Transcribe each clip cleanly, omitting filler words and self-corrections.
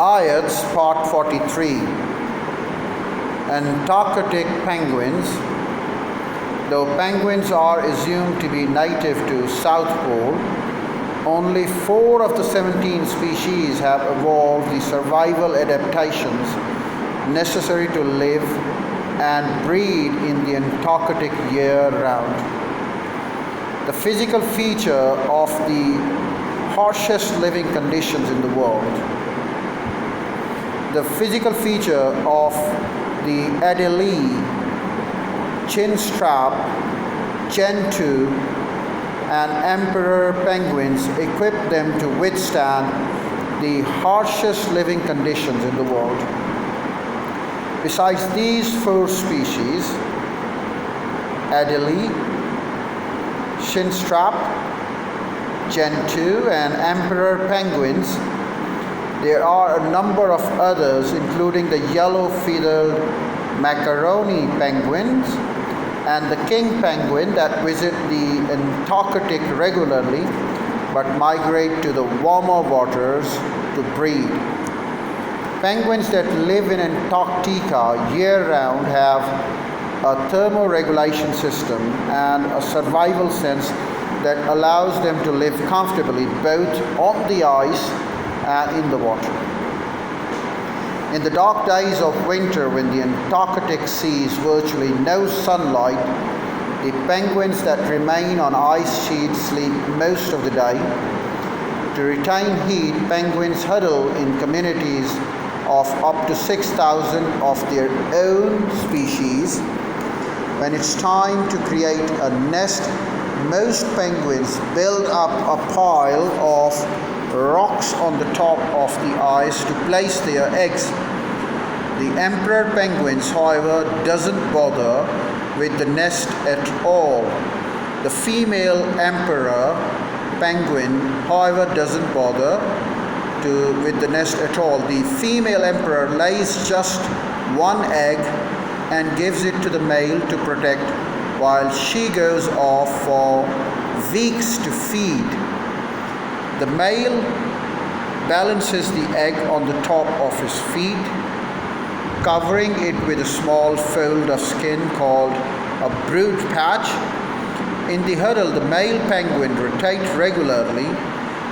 IELTS Part 43. Antarctic penguins. Though penguins are assumed to be native to South Pole, only 4 of the 17 species have evolved the survival adaptations necessary to live and breed in the Antarctic year-round. The physical feature of the harshest living conditions in the world. The physical feature of the Adelie, chinstrap, gentoo, and emperor penguins equip them to withstand the harshest living conditions in the world. Besides these 4 species, Adelie, chinstrap, gentoo, and emperor penguins, there are a number of others, including the yellow-feathered macaroni penguins and the king penguin that visit the Antarctic regularly but migrate to the warmer waters to breed. Penguins that live in Antarctica year-round have a thermoregulation system and a survival sense that allows them to live comfortably both on the ice and in the water. In the dark days of winter, when the Antarctic sees virtually no sunlight, the penguins that remain on ice sheets sleep most of the day. To retain heat, penguins huddle in communities of up to 6,000 of their own species. When it's time to create a nest, most penguins build up a pile of rocks on the top of the ice to place their eggs. The emperor penguins, however, doesn't bother with the nest at all. The female emperor penguin, however, doesn't bother with the nest at all. The female emperor lays just 1 egg and gives it to the male to protect while she goes off for weeks to feed. The male balances the egg on the top of his feet, covering it with a small fold of skin called a brood patch. In the huddle, the male penguin rotates regularly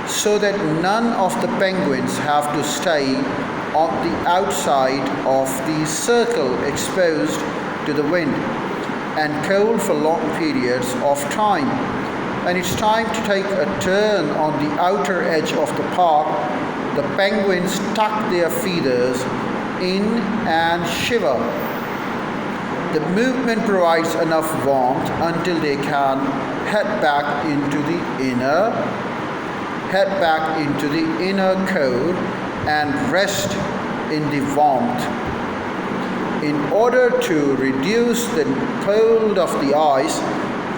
so that none of the penguins have to stay on the outside of the circle exposed to the wind and cold for long periods of time. When it's time to take a turn on the outer edge of the park, the penguins tuck their feathers in and shiver. The movement provides enough warmth until they can head back into the inner core and rest in the warmth. In order to reduce the cold of the ice,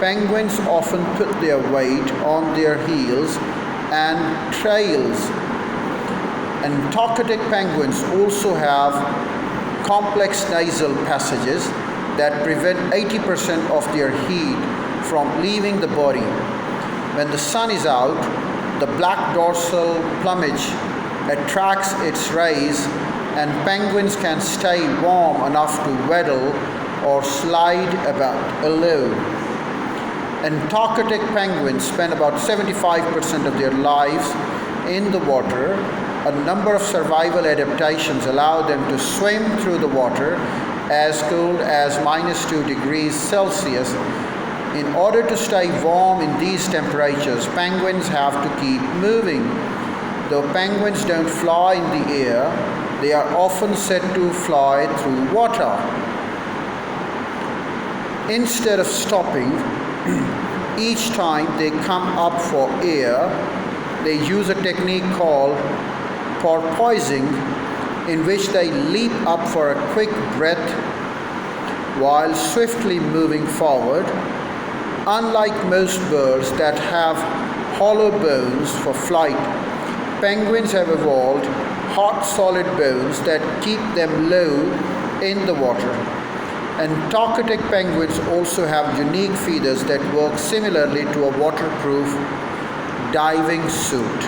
penguins often put their weight on their heels and tails. Antarctic penguins also have complex nasal passages that prevent 80% of their heat from leaving the body. When the sun is out, the black dorsal plumage attracts its rays, and penguins can stay warm enough to waddle or slide about alone. Antarctic penguins spend about 75% of their lives in the water. A number of survival adaptations allow them to swim through the water as cold as -2 degrees Celsius. In order to stay warm in these temperatures, penguins have to keep moving. Though penguins don't fly in the air, they are often said to fly through water. Instead of stopping, each time they come up for air, they use a technique called porpoising, in which they leap up for a quick breath while swiftly moving forward. Unlike most birds that have hollow bones for flight, penguins have evolved hard solid bones that keep them low in the water. Antarctic penguins also have unique feathers that work similarly to a waterproof diving suit.